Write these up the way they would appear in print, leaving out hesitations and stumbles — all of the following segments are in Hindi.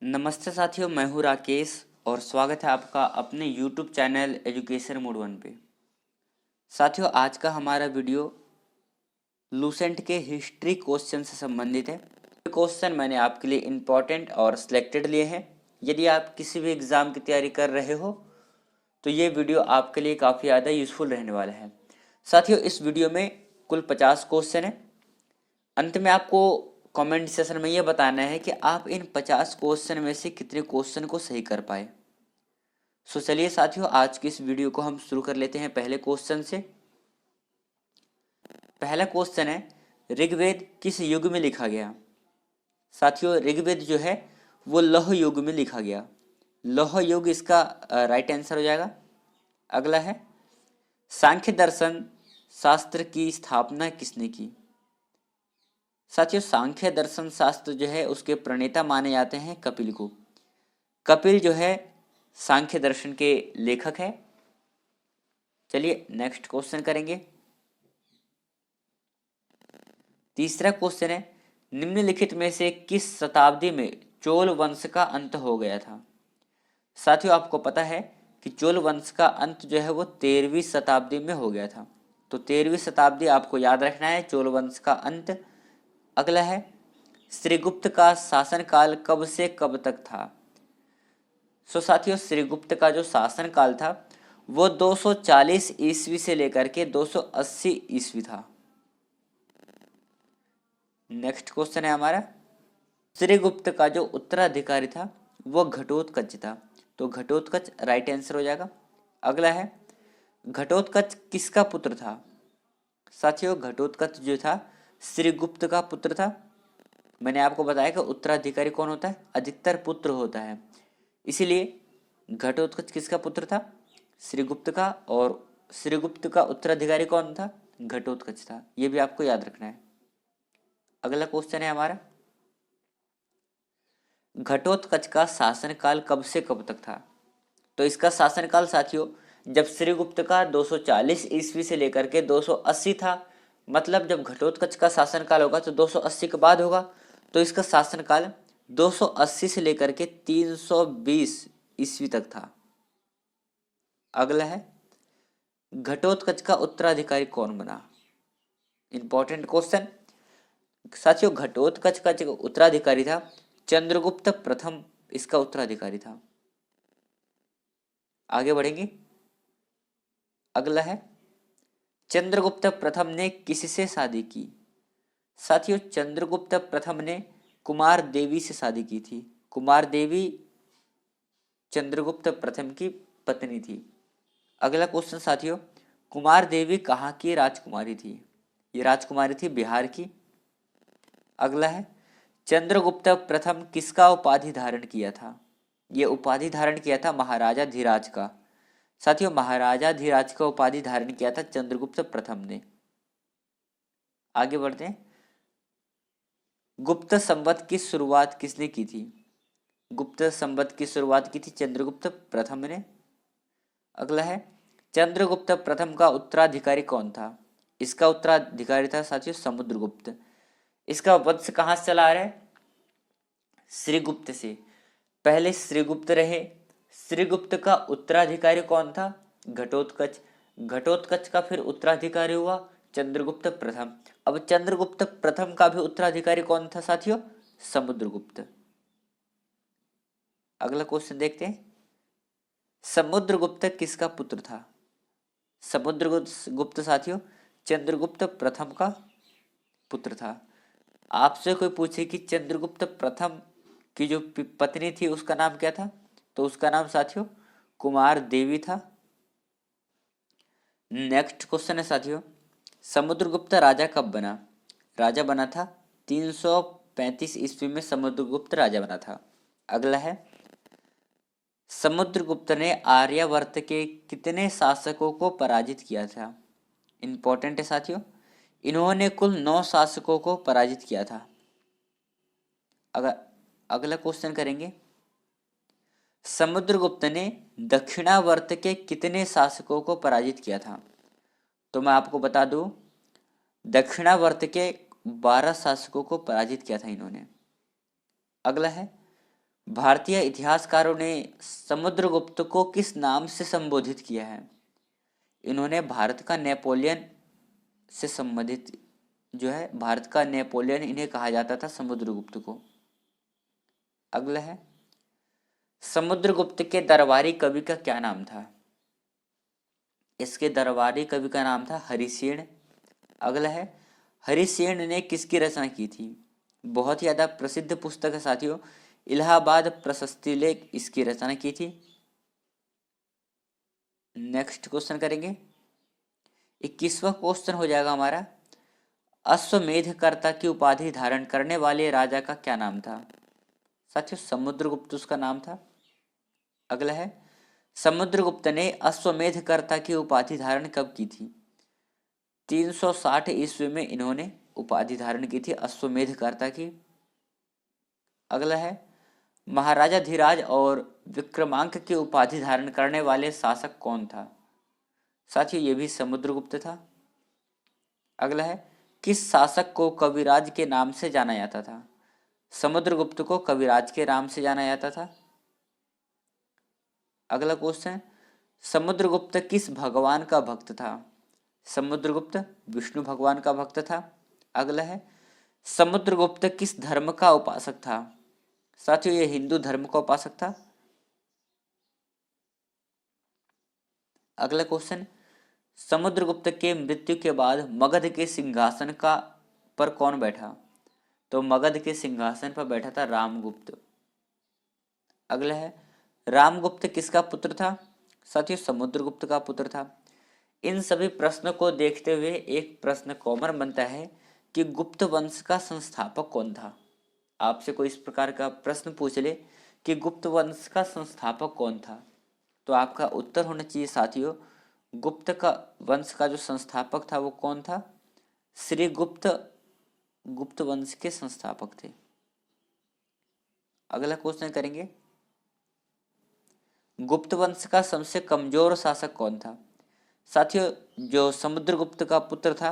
नमस्ते साथियों, मैं हूँ राकेश और स्वागत है आपका अपने YouTube चैनल एजुकेशन मोड 1 पे। साथियों, आज का हमारा वीडियो लूसेंट के हिस्ट्री क्वेश्चन से संबंधित है। क्वेश्चन मैंने आपके लिए इम्पोर्टेंट और सिलेक्टेड लिए हैं। यदि आप किसी भी एग्ज़ाम की तैयारी कर रहे हो तो ये वीडियो आपके लिए काफ़ी ज़्यादा यूज़फुल रहने वाला है। साथियों, इस वीडियो में कुल 50 क्वेश्चन है। अंत में आपको कमेंट सेशन में यह बताना है कि आप इन 50 क्वेश्चन में से कितने क्वेश्चन को सही कर पाए। सो चलिए साथियों, आज की इस वीडियो को हम शुरू कर लेते हैं पहले क्वेश्चन से। पहला क्वेश्चन है, ऋग्वेद किस युग में लिखा गया? साथियों, ऋग्वेद जो है वो लौह युग में लिखा गया। लौह युग इसका राइट आंसर हो जाएगा। अगला है, सांख्य दर्शन शास्त्र की स्थापना किसने की? साथियों, सांख्य दर्शन शास्त्र जो है उसके प्रणेता माने जाते हैं कपिल को। कपिल जो है सांख्य दर्शन के लेखक है। चलिए नेक्स्ट क्वेश्चन करेंगे। तीसरा क्वेश्चन है, निम्नलिखित में से किस शताब्दी में चोल वंश का अंत हो गया था? साथियों, आपको पता है कि चोल वंश का अंत जो है वो 13वीं शताब्दी में हो गया था। तो 13वीं शताब्दी आपको याद रखना है, चोल वंश का अंत। अगला है, श्रीगुप्त का शासनकाल कब से कब तक था? सो साथियों, श्रीगुप्त का जो शासनकाल था वो 240 ईस्वी से लेकर के 280 ईस्वी था। नेक्स्ट क्वेश्चन है हमारा, श्रीगुप्त का जो उत्तराधिकारी था वो घटोत्कच था। तो घटोत्कच राइट आंसर हो जाएगा। अगला है, घटोत्कच किसका पुत्र था? साथियों, घटोत्कच जो था श्रीगुप्त का पुत्र था। मैंने आपको बताया कि उत्तराधिकारी कौन होता है? अधिकतर पुत्र होता है, इसीलिए घटोत्कच किसका पुत्र था? श्रीगुप्त का। और श्रीगुप्त का उत्तराधिकारी कौन था? घटोत्कच था। यह भी आपको याद रखना है। अगला क्वेश्चन है हमारा, घटोत्कच का शासनकाल कब से कब तक था? तो इसका शासनकाल साथियों, जब श्रीगुप्त का 240 ईस्वी से लेकर के 280 था, मतलब जब घटोत्कच का शासनकाल होगा तो 280 के बाद होगा। तो इसका शासनकाल 280 से लेकर के 320 ईस्वी तक था। अगला है, घटोत्कच का उत्तराधिकारी कौन बना? Important question. साथियों, घटोत्कच का जो उत्तराधिकारी था चंद्रगुप्त प्रथम इसका उत्तराधिकारी था। आगे बढ़ेंगे। अगला है, चंद्रगुप्त प्रथम ने किससे शादी की? साथियों, चंद्रगुप्त प्रथम ने कुमार देवी से शादी की थी। कुमार देवी चंद्रगुप्त प्रथम की पत्नी थी। अगला क्वेश्चन साथियों, कुमार देवी कहाँ की राजकुमारी थी? ये राजकुमारी थी बिहार की। अगला है, चंद्रगुप्त प्रथम किसका उपाधि धारण किया था? ये उपाधि धारण किया था महाराजा धीराज का। साथियों, महाराजा धीराज का उपाधि धारण किया था चंद्रगुप्त प्रथम ने। आगे बढ़ते हैं। गुप्त संवत की शुरुआत किसने की थी? गुप्त संवत की शुरुआत की थी चंद्रगुप्त प्रथम ने। अगला है, चंद्रगुप्त प्रथम का उत्तराधिकारी कौन था? इसका उत्तराधिकारी था साथियों समुद्रगुप्त। इसका वंश कहाँ से चला आ रहा है? श्रीगुप्त से। पहले श्रीगुप्त रहे। श्रीगुप्त का उत्तराधिकारी कौन था? घटोत्कच। घटोत्कच का फिर उत्तराधिकारी हुआ चंद्रगुप्त प्रथम। अब चंद्रगुप्त प्रथम का भी उत्तराधिकारी कौन था साथियों? समुद्रगुप्त। अगला क्वेश्चन देखते हैं, समुद्रगुप्त किसका पुत्र था? समुद्रगुप्त साथियों चंद्रगुप्त प्रथम का पुत्र था। आपसे कोई पूछे कि चंद्रगुप्त प्रथम की जो पत्नी थी उसका नाम क्या था? तो उसका नाम साथियों कुमार देवी था। नेक्स्ट क्वेश्चन है साथियों, समुद्रगुप्त राजा कब बना? राजा बना था 335 ईस्वी में समुद्रगुप्त राजा बना था। अगला है, समुद्रगुप्त ने आर्यावर्त के कितने शासकों को पराजित किया था? इंपॉर्टेंट है साथियों, इन्होंने कुल 9 शासकों को पराजित किया था। अगला क्वेश्चन करेंगे, समुद्रगुप्त ने दक्षिणावर्त के कितने शासकों को पराजित किया था? तो मैं आपको बता दूं, दक्षिणावर्त के 12 शासकों को पराजित किया था इन्होंने। अगला है, भारतीय इतिहासकारों ने समुद्रगुप्त को किस नाम से संबोधित किया है? इन्होंने भारत का नेपोलियन से संबंधित जो है, भारत का नेपोलियन इन्हें कहा जाता था, समुद्रगुप्त को। अगला है, समुद्रगुप्त के दरबारी कवि का क्या नाम था? इसके दरबारी कवि का नाम था हरिसेन। अगला है, हरिसेन ने किसकी रचना की थी? बहुत ही ज्यादा प्रसिद्ध पुस्तक है साथियों, इलाहाबाद प्रशस्ति लेख, इसकी रचना की थी। नेक्स्ट क्वेश्चन करेंगे, 21वां क्वेश्चन हो जाएगा हमारा, अश्वमेधकर्ता की उपाधि धारण करने वाले राजा का क्या नाम था? साथियों समुद्रगुप्त उसका नाम था। अगला है, समुद्रगुप्त ने अश्वमेधकर्ता की उपाधि धारण कब की थी? 360 ईस्वी में इन्होंने उपाधि धारण की थी अश्वमेधकर्ता की। अगला है, महाराजा धीराज और विक्रमांक की उपाधि धारण करने वाले शासक कौन था? साथियों ये भी समुद्रगुप्त था। अगला है, किस शासक को कविराज के नाम से जाना जाता था? समुद्रगुप्त को कविराज के नाम से जाना जाता था। अगला क्वेश्चन, समुद्रगुप्त किस भगवान का भक्त था? समुद्रगुप्त विष्णु भगवान का भक्त था। अगला है, समुद्रगुप्त किस धर्म का उपासक था? साथियों ये हिंदू धर्म का उपासक था। अगला क्वेश्चन, समुद्रगुप्त के मृत्यु के बाद मगध के सिंहासन का पर कौन बैठा? तो मगध के सिंहासन पर बैठा था रामगुप्त। अगला है, रामगुप्त किसका पुत्र था? साथियों समुद्रगुप्त का पुत्र था। इन सभी प्रश्नों को देखते हुए एक प्रश्न कॉमन बनता है कि गुप्त वंश का संस्थापक कौन था? आपसे कोई इस प्रकार का प्रश्न पूछ ले कि गुप्त वंश का संस्थापक कौन था, तो आपका उत्तर होना चाहिए साथियों, गुप्त का वंश का जो संस्थापक था वो कौन था? श्री गुप्त गुप्त वंश के संस्थापक थे। अगला क्वेश्चन करेंगे, गुप्त वंश का सबसे कमजोर शासक कौन था? साथियों जो समुद्रगुप्त का पुत्र था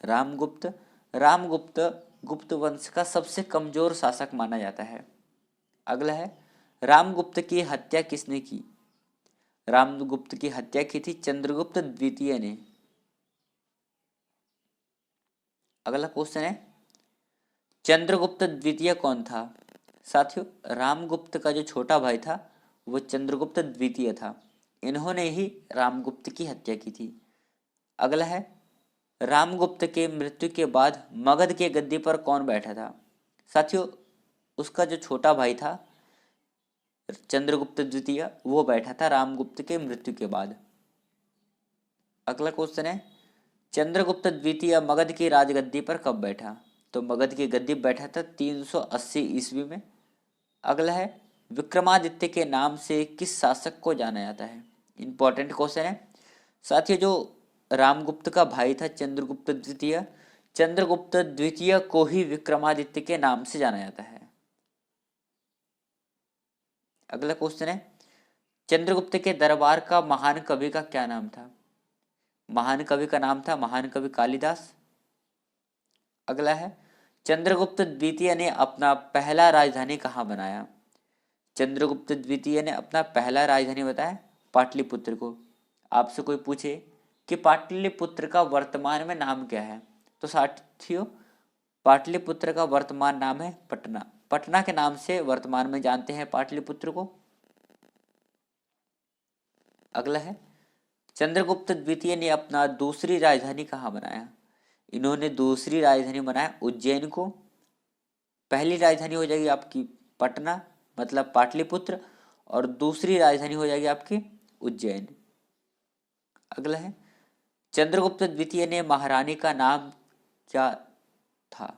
रामगुप्त, रामगुप्त गुप्त वंश का सबसे कमजोर शासक माना जाता है। अगला है, रामगुप्त की हत्या किसने की? रामगुप्त की हत्या की थी चंद्रगुप्त द्वितीय ने। अगला क्वेश्चन है, चंद्रगुप्त द्वितीय कौन था? साथियों रामगुप्त का जो छोटा भाई था वो चंद्रगुप्त द्वितीय था, इन्होंने ही रामगुप्त की हत्या की थी। अगला है, रामगुप्त के मृत्यु के बाद मगध के गद्दी पर कौन बैठा था? साथियों उसका जो छोटा भाई था चंद्रगुप्त द्वितीय वो बैठा था रामगुप्त के मृत्यु के बाद। अगला क्वेश्चन है, चंद्रगुप्त द्वितीय मगध की राजगद्दी पर कब बैठा? तो मगध की गद्दी पर बैठा था 380 ईस्वी में। अगला है, विक्रमादित्य के नाम से किस शासक को जाना जाता है? इंपॉर्टेंट क्वेश्चन है साथियों, जो रामगुप्त का भाई था चंद्रगुप्त द्वितीय, चंद्रगुप्त द्वितीय को ही विक्रमादित्य के नाम से जाना जाता है। अगला क्वेश्चन है, चंद्रगुप्त के दरबार का महान कवि का क्या नाम था? महान कवि का नाम था महान कवि कालिदास। अगला है, चंद्रगुप्त द्वितीय ने अपना पहला राजधानी कहाँ बनाया? चंद्रगुप्त द्वितीय ने अपना पहला राजधानी बताया पाटलिपुत्र को। आपसे कोई पूछे कि पाटलिपुत्र का वर्तमान में नाम क्या है, तो साथियों पाटलिपुत्र का वर्तमान नाम है पटना। पटना के नाम से वर्तमान में जानते हैं पाटलिपुत्र को। अगला है, चंद्रगुप्त द्वितीय ने अपना दूसरी राजधानी कहाँ बनाया? इन्होंने दूसरी राजधानी बनाया उज्जैन को। पहली राजधानी हो जाएगी आपकी पटना मतलब पाटलिपुत्र, और दूसरी राजधानी हो जाएगी आपकी उज्जैन। अगला है, चंद्रगुप्त द्वितीय ने महारानी का नाम क्या था?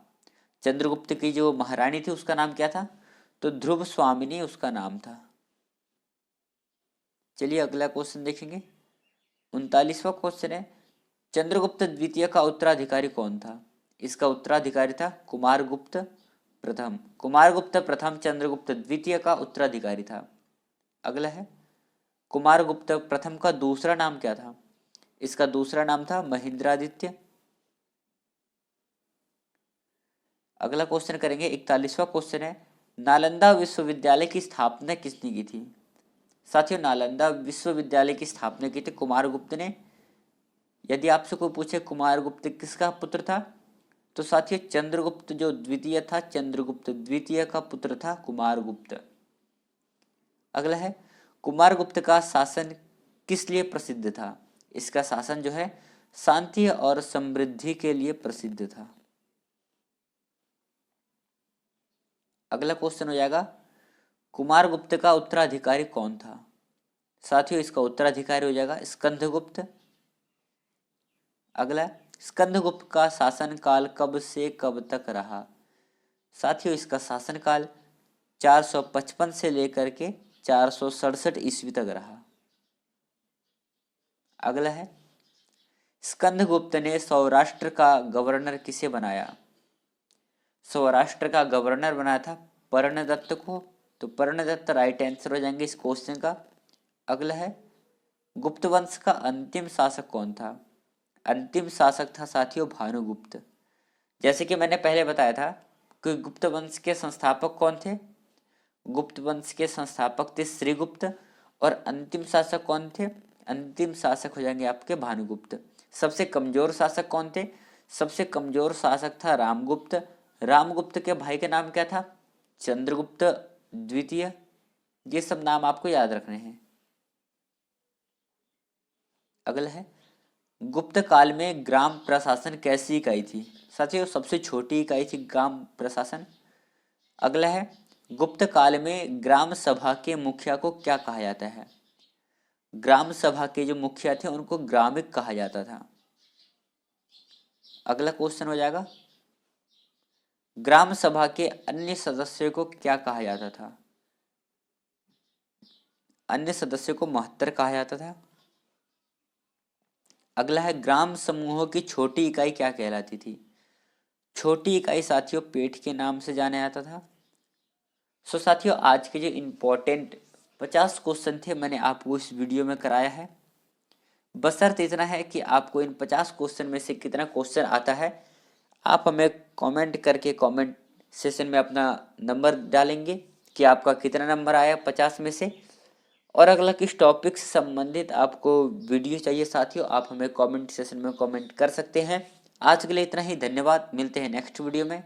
चंद्रगुप्त की जो महारानी थी उसका नाम क्या था? तो ध्रुव स्वामिनी उसका नाम था। चलिए अगला क्वेश्चन देखेंगे, 39वां क्वेश्चन है, चंद्रगुप्त द्वितीय का उत्तराधिकारी कौन था? इसका उत्तराधिकारी था कुमारगुप्त प्रथम। कुमारगुप्त प्रथम चंद्रगुप्त द्वितीय का उत्तराधिकारी था। अगला है, कुमारगुप्त प्रथम का दूसरा नाम क्या था? इसका दूसरा नाम था महेंद्रादित्य। अगला क्वेश्चन करेंगे, 41वां क्वेश्चन है, नालंदा विश्वविद्यालय की स्थापना किसने की थी? साथियों, नालंदा विश्वविद्यालय की स्थापना की थी कुमारगुप्त ने। यदि आपसे कोई पूछे कुमारगुप्त किसका पुत्र था, तो साथियों चंद्रगुप्त जो द्वितीय था, चंद्रगुप्त द्वितीय का पुत्र था कुमारगुप्त। अगला है, कुमारगुप्त का शासन किस लिए प्रसिद्ध था? इसका शासन जो है शांति और समृद्धि के लिए प्रसिद्ध था। अगला क्वेश्चन हो जाएगा, कुमारगुप्त का उत्तराधिकारी कौन था? साथियों इसका उत्तराधिकारी हो जाएगा स्कंदगुप्त। अगला, स्कंदगुप्त का शासनकाल कब से कब तक रहा? साथियों इसका शासनकाल 455 से लेकर के 467 ईस्वी तक रहा। अगला है, स्कंदगुप्त ने सौराष्ट्र का गवर्नर किसे बनाया? सौराष्ट्र का गवर्नर बनाया था पर्णदत्त को, तो पर्णदत्त राइट आंसर हो जाएंगे इस क्वेश्चन का। अगला है, गुप्त वंश का अंतिम शासक कौन था? अंतिम शासक था साथियों भानुगुप्त। जैसे कि मैंने पहले बताया था कि गुप्त वंश के संस्थापक कौन थे? गुप्त वंश के संस्थापक थे श्रीगुप्त, और अंतिम शासक कौन थे? अंतिम शासक हो जाएंगे आपके भानुगुप्त। सबसे कमजोर शासक कौन थे? सबसे कमजोर शासक था रामगुप्त। रामगुप्त के भाई का नाम क्या था? चंद्रगुप्त द्वितीय। ये सब नाम आपको याद रखने हैं। अगला है, गुप्त काल में ग्राम प्रशासन कैसी इकाई थी? साथियों सबसे छोटी इकाई थी ग्राम प्रशासन। अगला है, गुप्त काल में ग्राम सभा के मुखिया को क्या कहा जाता है? ग्राम सभा के जो मुखिया थे उनको ग्रामिक कहा जाता था। अगला क्वेश्चन हो जाएगा, ग्राम सभा के अन्य सदस्यों को क्या कहा जाता था? अन्य सदस्यों को महत्तर कहा जाता था। अगला है, ग्राम समूहों की छोटी इकाई क्या कहलाती थी? छोटी इकाई साथियों पेट के नाम से जाना जाता था। सो साथियों आज के जो इम्पोर्टेंट 50 क्वेश्चन थे मैंने आपको इस वीडियो में कराया है। बशर्ते इतना है कि आपको इन 50 क्वेश्चन में से कितना क्वेश्चन आता है आप हमें कमेंट करके कमेंट सेशन में अपना नंबर डालेंगे कि आपका कितना नंबर आया 50 में से। और अगला किस टॉपिक से संबंधित आपको वीडियो चाहिए साथियों, आप हमें कमेंट सेशन में कमेंट कर सकते हैं। आज के लिए इतना ही, धन्यवाद। मिलते हैं नेक्स्ट वीडियो में।